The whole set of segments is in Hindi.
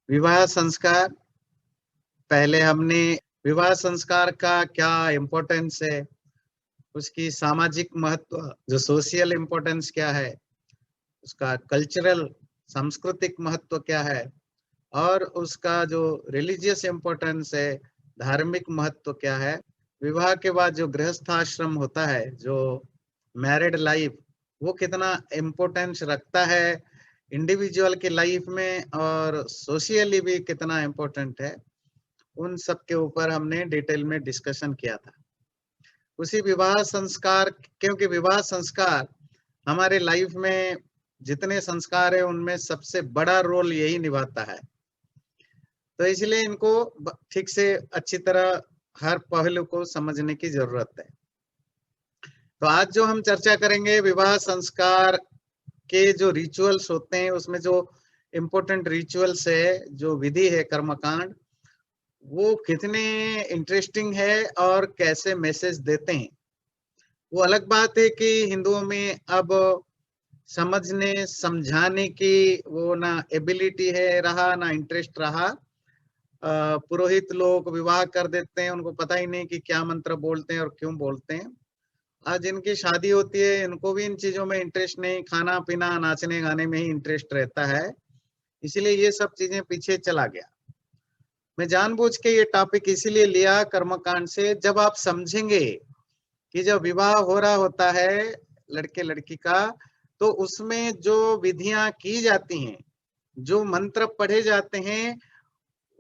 विवाह संस्कार। पहले हमने विवाह संस्कार का क्या इम्पोर्टेंस है, उसकी सामाजिक महत्व, जो सोशल इम्पोर्टेंस क्या है, उसका कल्चरल सांस्कृतिक महत्व क्या है, और उसका जो रिलीजियस इम्पोर्टेंस है, धार्मिक महत्व क्या है। विवाह के बाद जो गृहस्थाश्रम होता है, जो मैरिड लाइफ, वो कितना इम्पोर्टेंस रखता है इंडिविजुअल की लाइफ में, और सोशियली भी कितना इम्पोर्टेंट है, उन सब के ऊपर हमने डिटेल में डिस्कशन किया था। उसी विवाह संस्कार, क्योंकि विवाह संस्कार हमारे लाइफ में जितने संस्कार है उनमें सबसे बड़ा रोल यही निभाता है, तो इसलिए इनको ठीक से अच्छी तरह हर पहलू को समझने की जरूरत है। तो आज जो हम चर्चा करेंगे विवाह संस्कार के जो रिचुअल्स होते हैं, उसमें जो इम्पोर्टेंट रिचुअल्स है, जो विधि है, कर्मकांड, वो कितने इंटरेस्टिंग है और कैसे मैसेज देते हैं। वो अलग बात है कि हिंदुओं में अब समझने समझाने की वो ना एबिलिटी है रहा, ना इंटरेस्ट रहा। पुरोहित लोग विवाह कर देते हैं, उनको पता ही नहीं कि क्या मंत्र बोलते हैं और क्यों बोलते हैं। आज जिनकी शादी होती है इनको भी इन चीजों में इंटरेस्ट नहीं, खाना पीना नाचने गाने में ही इंटरेस्ट रहता है, इसीलिए ये सब चीजें पीछे चला गया। मैं जानबूझ के ये टॉपिक इसीलिए लिया कर्मकांड से, जब आप समझेंगे कि जब विवाह हो रहा होता है लड़के लड़की का, तो उसमें जो विधियां की जाती हैं, जो मंत्र पढ़े जाते हैं,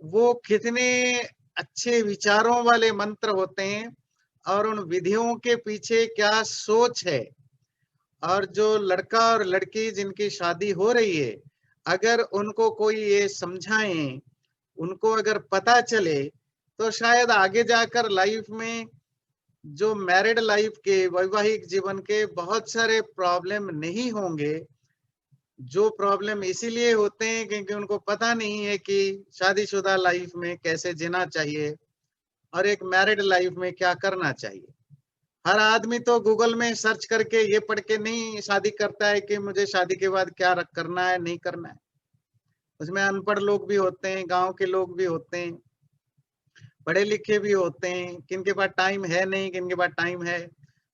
वो कितने अच्छे विचारों वाले मंत्र होते हैं, और उन विधियों के पीछे क्या सोच है। और जो लड़का और लड़की जिनकी शादी हो रही है, अगर उनको कोई ये समझाए, उनको अगर पता चले, तो शायद आगे जाकर लाइफ में जो मैरिड लाइफ के, वैवाहिक जीवन के बहुत सारे प्रॉब्लम नहीं होंगे। जो प्रॉब्लम इसीलिए होते हैं क्योंकि उनको पता नहीं है कि शादीशुदा लाइफ में कैसे जीना चाहिए और एक मैरिड लाइफ में क्या करना चाहिए। हर आदमी तो गूगल में सर्च करके ये पढ़ के नहीं शादी करता है कि मुझे शादी के बाद क्या करना है, नहीं करना है। उसमें अनपढ़ लोग भी होते हैं, गांव के लोग भी होते हैं, पढ़े लिखे भी होते हैं, किनके पास टाइम है नहीं, किनके पास टाइम है।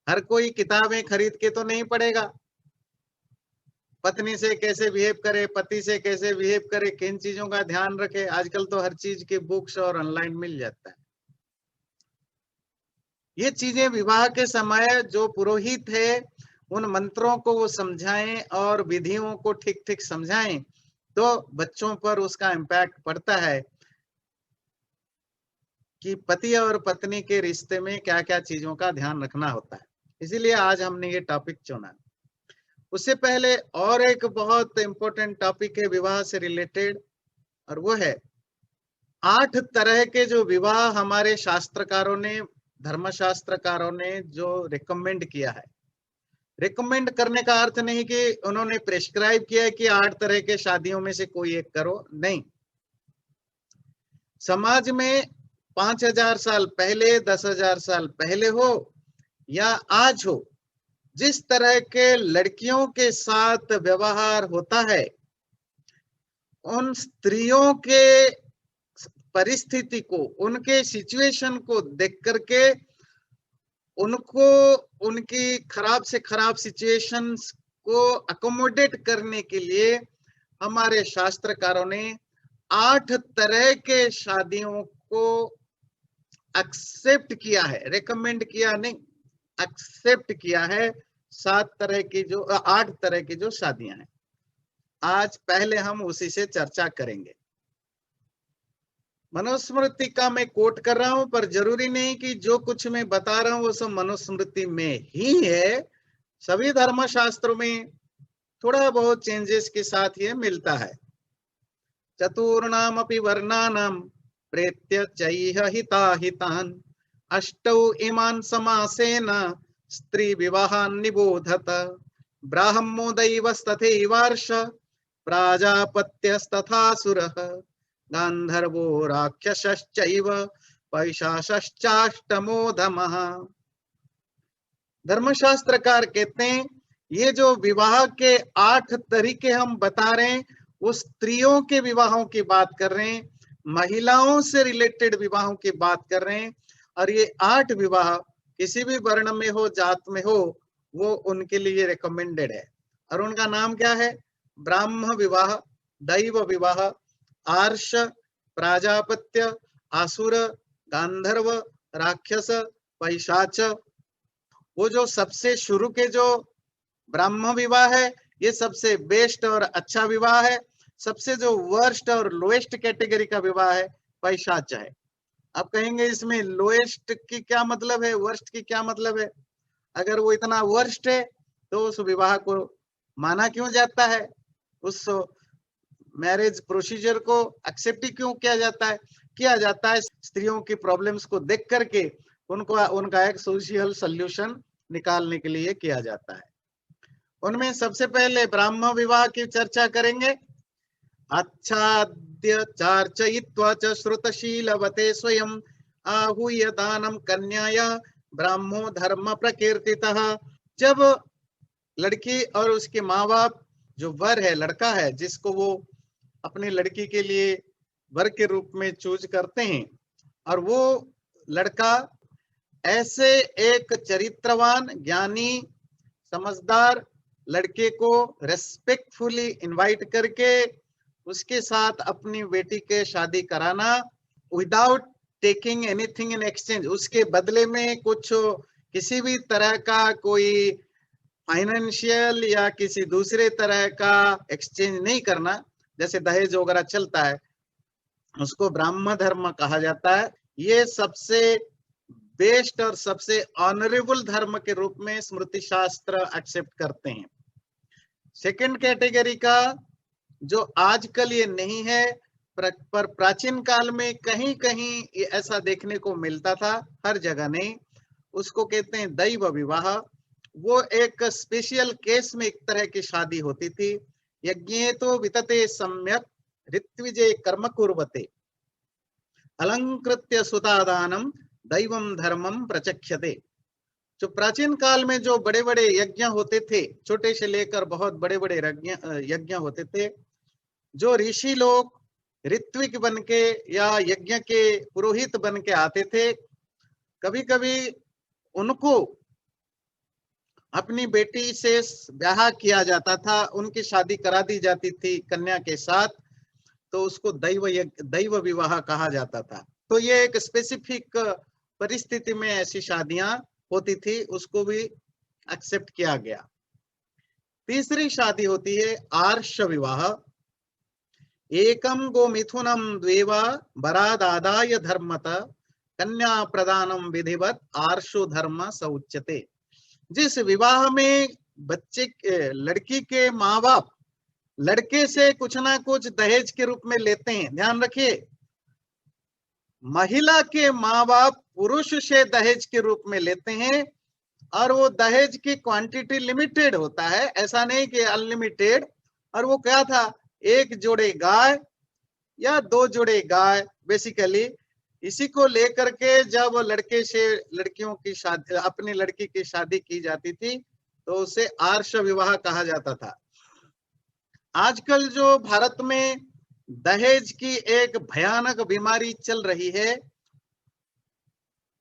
हर कोई किताबें खरीद के तो नहीं पढ़ेगा। पत्नी से कैसे बिहेव करे, पति से कैसे बिहेव करे, किन चीजों का ध्यान रखे, आजकल तो हर चीज के बुक्स और ऑनलाइन मिल जाता है। ये चीजें विवाह के समय जो पुरोहित है उन मंत्रों को वो समझाएं और विधियों को ठीक ठीक समझाएं, तो बच्चों पर उसका इम्पैक्ट पड़ता है कि पति और पत्नी के रिश्ते में क्या क्या चीजों का ध्यान रखना होता है। इसीलिए आज हमने ये टॉपिक चुना। उससे पहले और एक बहुत इंपॉर्टेंट टॉपिक है विवाह से रिलेटेड, और वो है 8 तरह के जो विवाह हमारे शास्त्रकारों ने, धर्मशास्त्रकारों ने जो रिकमेंड किया है। रिकमेंड करने का अर्थ नहीं कि उन्होंने प्रेस्क्राइब किया है कि 8 तरह के शादियों में से कोई एक करो, नहीं। समाज में 5,000 साल पहले, 10,000 साल पहले हो या आज हो, जिस तरह के लड़कियों के साथ व्यवहार होता है, उन स्त्रियों के परिस्थिति को, उनके सिचुएशन को देख करके उनको उनकी खराब से खराब सिचुएशंस को अकोमोडेट करने के लिए हमारे शास्त्रकारों ने 8 तरह के शादियों को एक्सेप्ट किया है। रेकमेंड किया नहीं, एक्सेप्ट किया है। 7 तरह की जो 8 तरह की जो शादियां हैं, आज पहले हम उसी से चर्चा करेंगे। मनुस्मृति का मैं कोट कर रहा हूं, पर जरूरी नहीं कि जो कुछ मैं बता रहा हूं वो सब मनुस्मृति में ही है। सभी धर्मशास्त्रों में थोड़ा बहुत चेंजेस के साथ ये मिलता है। चतुर्णामपि वर्णानां प्रेत्य चैह हिताहितान् अष्टौ इमान् समासेन स्त्री विवाहान् निबोधत। ब्राह्मो दैवस्तथैवार्ष प्राजापत्यस्तथासुरः गान्धर्वो राक्षसश्चैव पैशाश्चाष्टमो धमः। धर्मशास्त्रकार कहते हैं ये जो विवाह के 8 तरीके हम बता रहे हैं, वो स्त्रियों के विवाहों की बात कर रहे हैं, महिलाओं से रिलेटेड विवाहों की बात कर रहे हैं। और ये 8 विवाह किसी भी वर्ण में हो, जात में हो, वो उनके लिए रिकमेंडेड है। और उनका नाम क्या है? ब्राह्म विवाह, दैव विवाह, आर्ष, प्राजापत्य, आसुर, गांधर्व, राक्षस, पैशाच। वो जो सबसे शुरू के जो ब्राह्म विवाह है, ये सबसे बेस्ट और अच्छा विवाह है। सबसे जो वर्स्ट और लोएस्ट कैटेगरी का विवाह है, पैशाच है। आप कहेंगे इसमें लोएस्ट की क्या मतलब है, वर्स्ट की क्या मतलब है? अगर वो इतना वर्स्ट है तो उस विवाह को माना क्यों जाता है? उस मैरिज प्रोसीजर को एक्सेप्ट ही क्यों किया जाता है? किया जाता है स्त्रियों की प्रॉब्लम्स को देख करके उनको उनका एक सोशल सॉल्यूशन निकालने के लिए किया जाता है। उनमें सबसे पहले ब्राह्म विवाह की चर्चा करेंगे। आच्छाद्य चार्चयित्वा च श्रुतशीलवते स्वयं आहूय दानम कन्याया ब्राह्मो धर्म प्रकीर्तितः। जब लड़की और उसके माँ बाप, जो वर है, लड़का है, जिसको वो अपनी लड़की के लिए वर के रूप में चूज करते हैं, और वो लड़का ऐसे एक चरित्रवान, ज्ञानी, समझदार लड़के को रेस्पेक्टफुली इनवाइट करके उसके साथ अपनी बेटी के शादी कराना, without taking anything in exchange, उसके बदले में कुछ किसी भी तरह का कोई फाइनेंशियल या किसी दूसरे तरह का एक्सचेंज नहीं करना, जैसे दहेज वगैरह चलता है, उसको ब्राह्म धर्म कहा जाता है। ये सबसे बेस्ट और सबसे ऑनरेबल धर्म के रूप में स्मृति शास्त्र एक्सेप्ट करते हैं। सेकंड कैटेगरी का जो आजकल ये नहीं है, पर प्राचीन काल में कहीं कहीं ऐसा देखने को मिलता था, हर जगह नहीं, उसको कहते हैं दैव विवाह। वो एक स्पेशल केस में एक तरह की शादी होती थी। यज्ञे तो वितते सम्यक ऋत्विजे कर्म कुर्वते अलंकृत्य सुतादानम दैवम धर्मम प्रचक्ष्यते। जो प्राचीन काल में जो बड़े बड़े यज्ञ होते थे, छोटे से लेकर बहुत बड़े बड़े यज्ञ होते थे, जो ऋषि लोग ऋत्विक बन के या यज्ञ के पुरोहित बन के आते थे, कभी कभी उनको अपनी बेटी से ब्याह किया जाता था, उनकी शादी करा दी जाती थी कन्या के साथ, तो उसको दैव विवाह कहा जाता था। तो ये एक स्पेसिफिक परिस्थिति में ऐसी शादियां होती थी, उसको भी एक्सेप्ट किया गया। तीसरी शादी होती है आर्ष विवाह। एकम गो मिथुनम द्वेवा बरादादाय धर्मत कन्या प्रदानम विधिवत आर्षो धर्म स उच्यते। जिस विवाह में बच्चे लड़की के माँ बाप लड़के से कुछ ना कुछ दहेज के रूप में लेते हैं, ध्यान रखिए, महिला के माँ बाप पुरुष से दहेज के रूप में लेते हैं, और वो दहेज की क्वांटिटी लिमिटेड होता है, ऐसा नहीं कि अनलिमिटेड। और वो क्या था, 1 जोड़े गाय या 2 जोड़े गाय, बेसिकली इसी को लेकर के जब लड़के से लड़कियों की शादी, अपनी लड़की की शादी की जाती थी, तो उसे आर्ष विवाह कहा जाता था। आजकल जो भारत में दहेज की एक भयानक बीमारी चल रही है,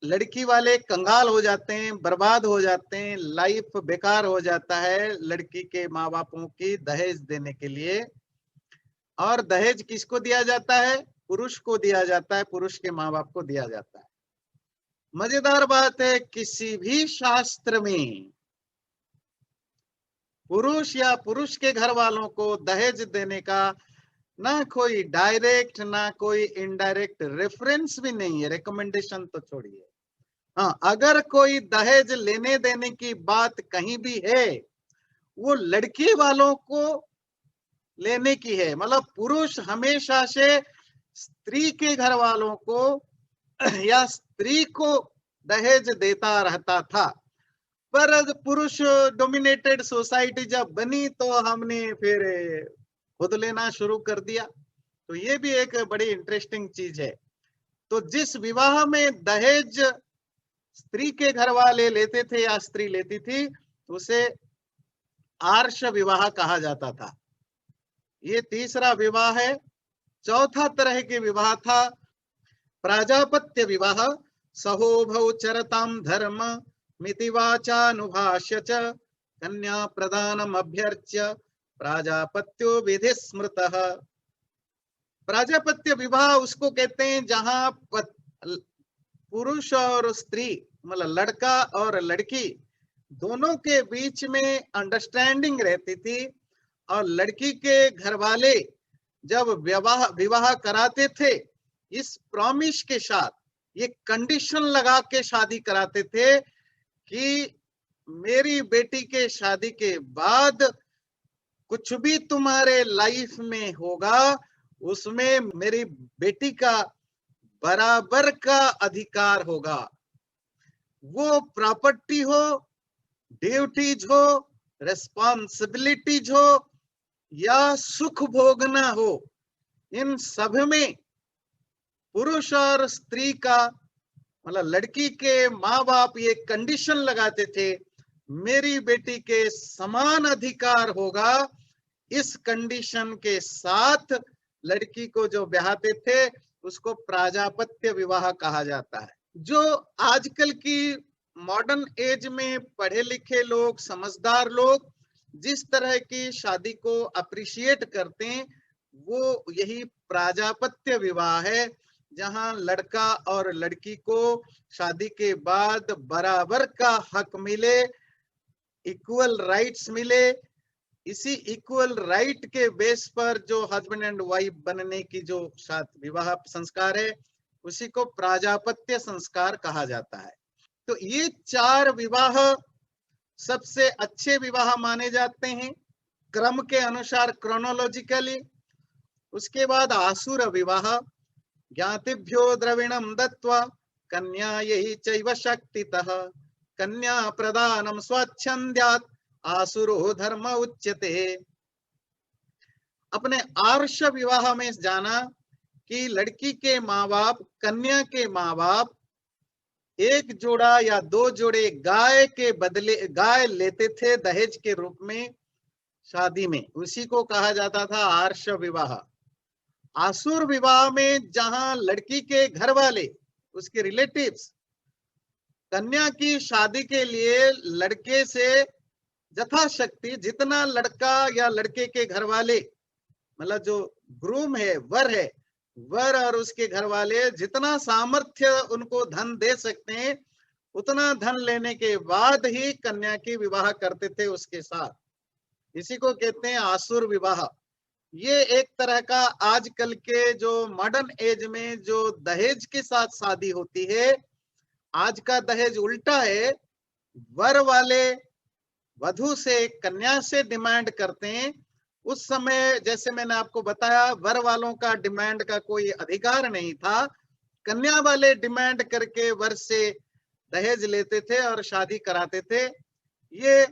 लड़की वाले कंगाल हो जाते हैं, बर्बाद हो जाते हैं, लाइफ बेकार हो जाता है लड़की के माँ बापों की दहेज देने के लिए। और दहेज किसको दिया जाता है? पुरुष को दिया जाता है, पुरुष के माँ बाप को दिया जाता है। मजेदार बात है, किसी भी शास्त्र में पुरुष या पुरुष के घर वालों को दहेज देने का ना कोई डायरेक्ट ना कोई इनडायरेक्ट रेफरेंस भी नहीं है, रिकमेंडेशन तो छोड़िए। हाँ, अगर कोई दहेज लेने देने की बात कहीं भी है, वो लड़की वालों को लेने की है। मतलब पुरुष हमेशा से स्त्री के घर वालों को या स्त्री को दहेज देता रहता था। पर पुरुष डोमिनेटेड सोसाइटी जब बनी तो हमने फिर खुद लेना शुरू कर दिया। तो ये भी एक बड़ी इंटरेस्टिंग चीज है। तो जिस विवाह में दहेज स्त्री के घर वाले लेते थे या स्त्री लेती थी, उसे आर्ष विवाह कहा जाता था। ये तीसरा विवाह है। चौथा तरह के विवाह था प्राजापत्य विवाह। सहोभौ चरताम धर्म मिति वाचानुभाष्य च कन्या प्रदानम अभ्यर्च्य प्राजापत्यो विधि स्मृतः। प्राजापत्य विवाह उसको कहते हैं जहां पुरुष और स्त्री, मतलब लड़का और लड़की दोनों के बीच में अंडरस्टैंडिंग रहती थी, और लड़की के घर वाले जब विवाह कराते थे इस प्रॉमिस के साथ, ये कंडीशन लगा के शादी कराते थे कि मेरी बेटी के शादी के बाद कुछ भी तुम्हारे लाइफ में होगा उसमें मेरी बेटी का बराबर का अधिकार होगा। वो प्रॉपर्टी हो, ड्यूटीज हो, रेस्पॉन्सिबिलिटीज हो या सुख भोगना हो, इन सब में पुरुष और स्त्री का, मतलब लड़की के माँ बाप ये कंडीशन लगाते थे मेरी बेटी के समान अधिकार होगा। इस कंडीशन के साथ लड़की को जो ब्याहते थे उसको प्राजापत्य विवाह कहा जाता है। जो आजकल की मॉडर्न एज में पढ़े लिखे लोग, समझदार लोग जिस तरह की शादी को अप्रिशिएट करते हैं वो यही प्राजापत्य विवाह है, जहां लड़का और लड़की को शादी के बाद बराबर का हक मिले, इक्वल राइट्स मिले। इसी इक्वल राइट के बेस पर जो हस्बैंड एंड वाइफ बनने की जो विवाह संस्कार है उसी को प्राजापत्य संस्कार कहा जाता है। तो ये चार विवाह सबसे अच्छे विवाह माने जाते हैं क्रम के अनुसार, क्रोनोलॉजिकली। उसके बाद आसुर विवाह, ज्ञातिभ्यो द्रविणम दत्वा कन्या यही चैव शक्तितः कन्या प्रदानम स्वच्छंद्यात् आसुरो धर्म उच्यते। अपने आर्ष विवाह में जाना कि लड़की के माँ बाप कन्या के माँ बाप एक जोड़ा या दो जोड़े गाय के बदले गाय लेते थे दहेज के रूप में शादी में, उसी को कहा जाता था आर्ष विवाह। आसुर विवाह में जहां लड़की के घर वाले, उसके रिलेटिव्स कन्या की शादी के लिए लड़के से यथाशक्ति जितना लड़का या लड़के के घर वाले, मतलब जो ग्रूम है, वर है, वर और उसके घर वाले जितना सामर्थ्य उनको धन दे सकते हैं उतना धन लेने के बाद ही कन्या की विवाह करते थे उसके साथ। इसी को कहते हैं आसुर विवाह। ये एक तरह का आजकल के जो मॉडर्न एज में जो दहेज के साथ शादी होती है, आज का दहेज उल्टा है। वर वाले वधु से, कन्या से डिमांड करते हैं। उस समय जैसे मैंने आपको बताया वर वालों का डिमांड का कोई अधिकार नहीं था, कन्या वाले डिमांड करके वर से दहेज लेते थे और शादी कराते थे। ये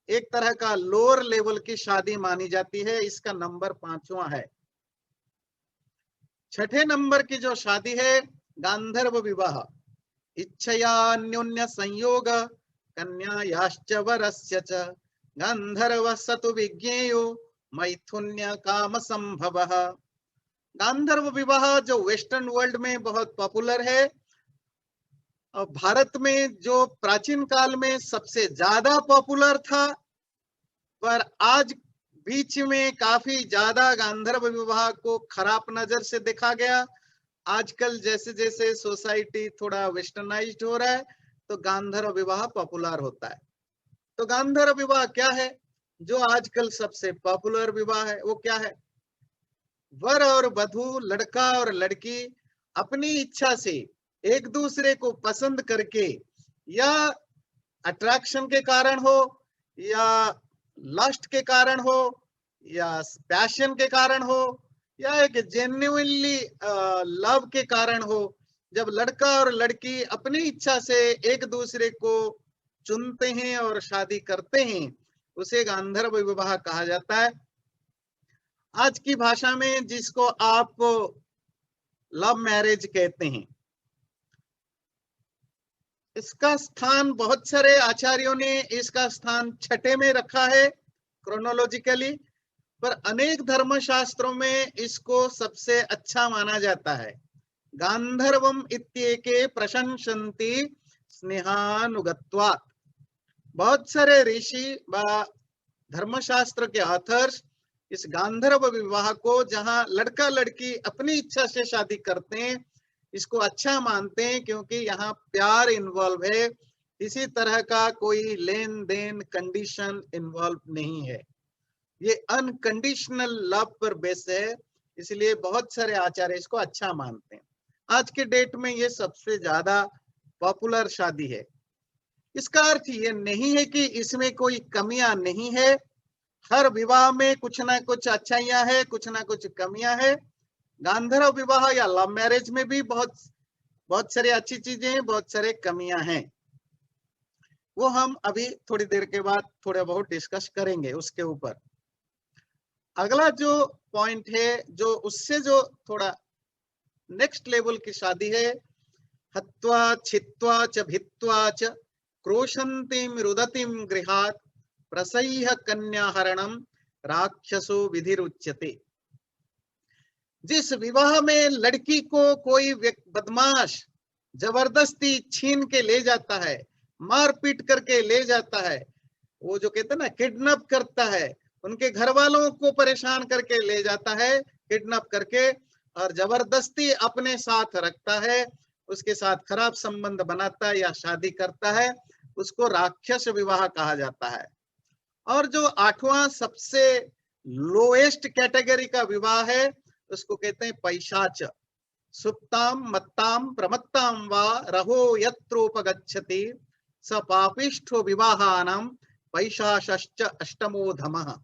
एक तरह का लोअर लेवल की शादी मानी जाती है। इसका नंबर 5वां है। छठे नंबर की जो शादी है गांधर्व विवाह, इच्छया न्यून्य संयोग कन्यायाश्च वरस्य च गांधर्व सतु विज्ञेयो मैथुन्य काम संभवः। गांधर्व विवाह जो वेस्टर्न वर्ल्ड में बहुत पॉपुलर है, और भारत में जो प्राचीन काल में सबसे ज्यादा पॉपुलर था, पर आज बीच में काफी ज्यादा गांधर्व विवाह को खराब नजर से देखा गया। आजकल जैसे जैसे सोसाइटी थोड़ा वेस्टर्नाइज्ड हो रहा है तो गांधर्व विवाह पॉपुलर होता है। तो गांधर्व विवाह क्या है? जो आजकल सबसे पॉपुलर विवाह है वो क्या है? वर और वधु, लड़का और लड़की अपनी इच्छा से एक दूसरे को पसंद करके, या अट्रैक्शन के कारण हो, या लस्ट के कारण हो, या पैशन के कारण हो, या एक जेन्युइनली लव के कारण हो, जब लड़का और लड़की अपनी इच्छा से एक दूसरे को चुनते हैं और शादी करते हैं उसे गांधर्व विवाह कहा जाता है। आज की भाषा में जिसको आप लव मैरिज कहते हैं। इसका स्थान बहुत सारे आचार्यों ने इसका स्थान छठे में रखा है क्रोनोलॉजिकली। पर अनेक धर्मशास्त्रों में इसको सबसे अच्छा माना जाता है। गांधर्वम इत्येके प्रशंसन्ति स्नेहानुगत्वात्। बहुत सारे ऋषि व धर्मशास्त्र के ऑथर्स इस गांधर्व विवाह को, जहां लड़का लड़की अपनी इच्छा से शादी करते हैं, इसको अच्छा मानते हैं, क्योंकि यहाँ प्यार इन्वॉल्व है, किसी तरह का कोई लेन देन कंडीशन इन्वॉल्व नहीं है, ये अनकंडीशनल लव पर बेस है, इसलिए बहुत सारे आचार्य इसको अच्छा मानते हैं। आज के डेट में ये सबसे ज्यादा पॉपुलर शादी है। इसका अर्थ ये नहीं है कि इसमें कोई कमियां नहीं है, हर विवाह में कुछ ना कुछ अच्छाइयां है, कुछ ना कुछ कमियां है। गांधर्व विवाह या लव मैरिज में भी बहुत सारी अच्छी चीजें हैं, बहुत सारे कमियां हैं, वो हम अभी थोड़ी देर के बाद थोड़ा बहुत डिस्कस करेंगे उसके ऊपर। अगला जो पॉइंट है, जो उससे जो थोड़ा नेक्स्ट लेवल की शादी है, हत्वा छित्वा च भित्वा च क्रोशन्तीं रुदतीं गृहात् प्रसह्य कन्याहरणम राक्षसो विधिरुच्यते। जिस विवाह में लड़की को कोई बदमाश जबरदस्ती छीन के ले जाता है, मारपीट करके ले जाता है, वो जो कहते हैं ना किडनैप करता है, उनके घर वालों को परेशान करके ले जाता है किडनैप करके, और जबरदस्ती अपने साथ रखता है, उसके साथ खराब संबंध बनाता है या शादी करता है, उसको राक्षस विवाह कहा जाता है। और जो 8वां सबसे लोएस्ट कैटेगरी का विवाह है, उसको कहते हैं पैशाच। सुप्ताम मत्ताम प्रमत्ताम वा रहो यत्रोपगच्छति स पापिष्ठो विवाहानां पैशाश्च अष्टमो धमः।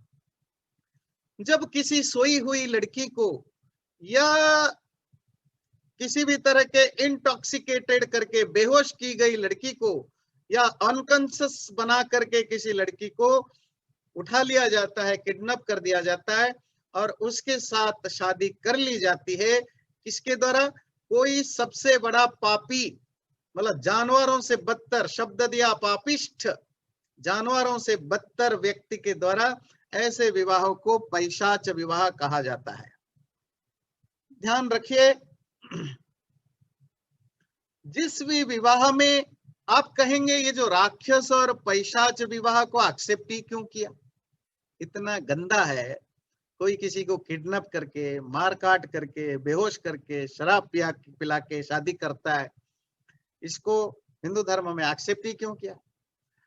जब किसी सोई हुई लड़की को या किसी भी तरह के इंटॉक्सिकेटेड करके बेहोश की गई लड़की को या अनकॉन्शियस बना करके किसी लड़की को उठा लिया जाता है, किडनैप कर दिया जाता है और उसके साथ शादी कर ली जाती है, किसके द्वारा? कोई सबसे बड़ा पापी, मतलब जानवरों से बदतर, शब्द दिया पापिष्ठ, जानवरों से बदतर व्यक्ति के द्वारा ऐसे विवाहों को पैशाच विवाह कहा जाता है। ध्यान रखिए, जिस भी विवाह में आप कहेंगे ये जो राक्षस और पैशाच विवाह को एक्सेप्ट ही क्यों किया, इतना गंदा है, कोई किसी को किडनैप करके, मार काट करके, बेहोश करके, शराब पिला के शादी करता है, इसको हिंदू धर्म में एक्सेप्ट ही क्यों किया?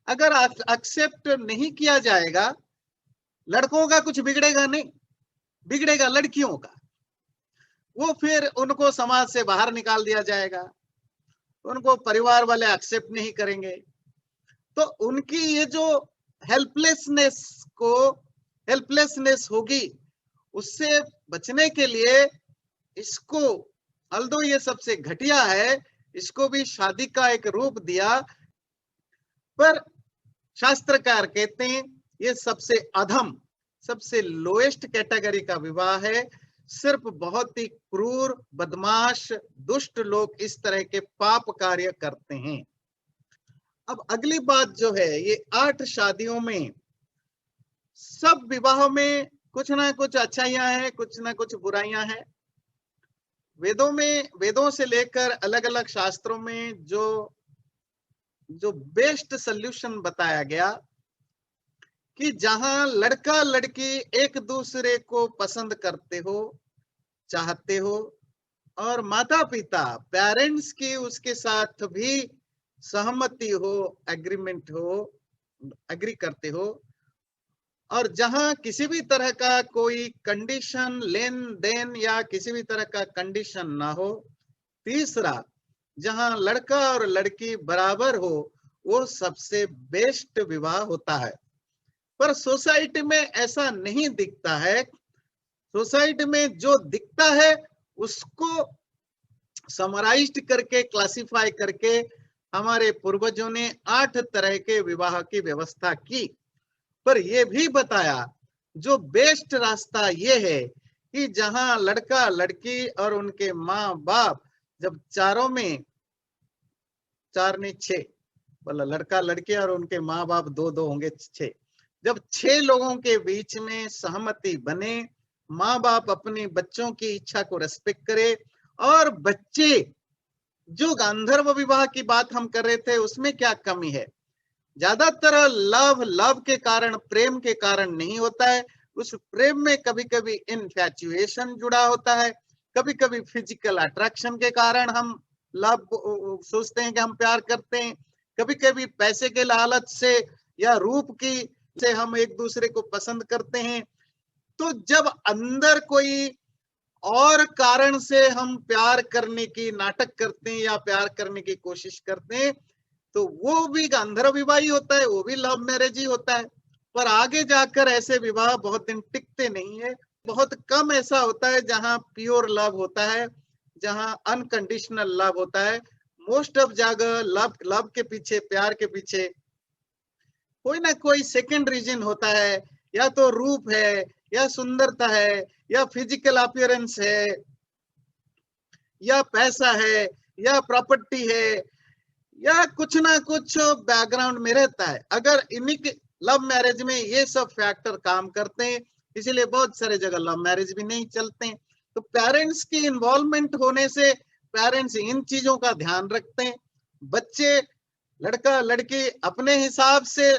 अगर एक्सेप्ट नहीं किया जाएगा, लड़कों का कुछ बिगड़ेगा नहीं, बिगड़ेगा लड़कियों का। वो फिर उनको समाज से बाहर निकाल दिया जाएगा, उनको परिवार वाले एक्सेप्ट नहीं करेंगे, तो उनकी ये जो हेल्पलेसनेस होगी, उससे बचने के लिए इसको, अल्दो ये सबसे घटिया है, इसको भी शादी का एक रूप दिया, पर शास्त्रकार कहते हैं ये सबसे अधम, सबसे लोएस्ट कैटेगरी का विवाह है। सिर्फ बहुत ही क्रूर, बदमाश, दुष्ट लोग इस तरह के पाप कार्य करते हैं। अब अगली बात जो है, ये 8 शादियों में, सब विवाहों में कुछ ना कुछ अच्छाइयां हैं, कुछ ना कुछ बुराइयां हैं। वेदों से लेकर अलग अलग शास्त्रों में जो बेस्ट सॉल्यूशन बताया गया कि जहां लड़का लड़की एक दूसरे को पसंद करते हो, चाहते हो, और माता पिता पेरेंट्स की उसके साथ भी सहमति हो, एग्रीमेंट हो, एग्री करते हो, और जहां किसी भी तरह का कोई कंडीशन, लेन देन या किसी भी तरह का कंडीशन ना हो, तीसरा जहां लड़का और लड़की बराबर हो, वो सबसे बेस्ट विवाह होता है। पर सोसाइटी में ऐसा नहीं दिखता है। सोसाइटी में जो दिखता है उसको समराइज्ड करके, क्लासिफाई करके हमारे पूर्वजों ने 8 तरह के विवाह की व्यवस्था की, पर यह भी बताया जो बेस्ट रास्ता ये है कि जहां लड़का लड़की और उनके माँ बाप, जब चारों में 4 नहीं 6, बोला लड़का लड़की और उनके माँ बाप 2 होंगे 6, जब 6 लोगों के बीच में सहमति बने, माँ बाप अपने बच्चों की इच्छा को रेस्पेक्ट करे, और बच्चे जो गांधर्व विवाह की बात हम कर रहे थे उसमें क्या कमी है? ज्यादातर लव के कारण, प्रेम के कारण नहीं होता है। उस प्रेम में कभी कभी इनफैचुएशन जुड़ा होता है, कभी कभी फिजिकल अट्रैक्शन के कारण हम लव सोचते हैं कि हम प्यार करते हैं, कभी कभी पैसे के लालच से या रूप की से हम एक दूसरे को पसंद करते हैं। तो जब अंदर कोई और कारण से हम प्यार करने की नाटक करते हैं या प्यार करने की कोशिश करते हैं, तो वो भी गांधर्व विवाह ही होता है, वो भी लव मैरिज ही होता है। पर आगे जाकर ऐसे विवाह बहुत दिन टिकते नहीं है। बहुत कम ऐसा होता है जहां प्योर लव होता है, जहां अनकंडीशनल लव होता है। मोस्ट ऑफ जगह लव के पीछे, प्यार के पीछे कोई ना कोई सेकंड रीजन होता है, या तो रूप है, या सुंदरता है, या फिजिकल अपीयरेंस है, या पैसा है, या प्रॉपर्टी है, या कुछ ना कुछ बैकग्राउंड में रहता है। अगर इन्हीं के लव मैरिज में ये सब फैक्टर काम करते हैं, इसीलिए बहुत सारे जगह लव मैरिज भी नहीं चलते हैं। तो पेरेंट्स की इन्वॉल्वमेंट होने से पेरेंट्स इन चीजों का ध्यान रखते हैं। बच्चे, लड़का लड़की अपने हिसाब से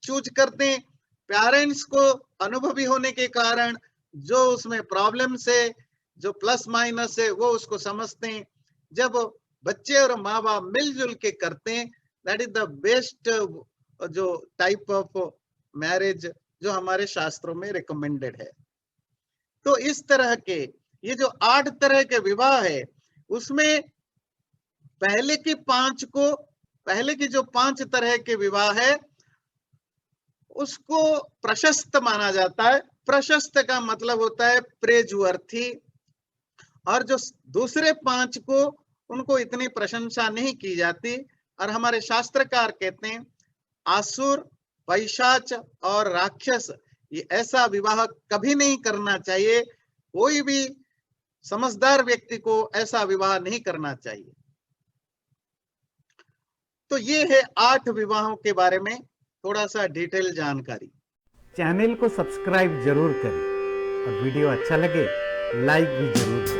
चूज करते हैं। पेरेंट्स को अनुभवी होने के कारण जो उसमें प्रॉब्लम्स है, जो प्लस माइनस है, वो उसको समझते हैं। जब बच्चे और माँ बाप मिलजुल के करते हैं, दैट इज द बेस्ट जो टाइप ऑफ मैरिज जो हमारे शास्त्रों में रिकमेंडेड है। तो इस तरह के ये जो 8 तरह के विवाह है, उसमें पहले की जो 5 तरह के विवाह है उसको प्रशस्त माना जाता है। प्रशस्त का मतलब होता है प्रेजवर्थी। और जो दूसरे 5 को, उनको इतनी प्रशंसा नहीं की जाती। और हमारे शास्त्रकार कहते हैं आसुर, पैशाच और राक्षस, ये ऐसा विवाह कभी नहीं करना चाहिए। कोई भी समझदार व्यक्ति को ऐसा विवाह नहीं करना चाहिए। तो ये है 8 विवाहों के बारे में थोड़ा सा डिटेल जानकारी। चैनल को सब्सक्राइब जरूर करें और वीडियो अच्छा लगे लाइक भी जरूर करें।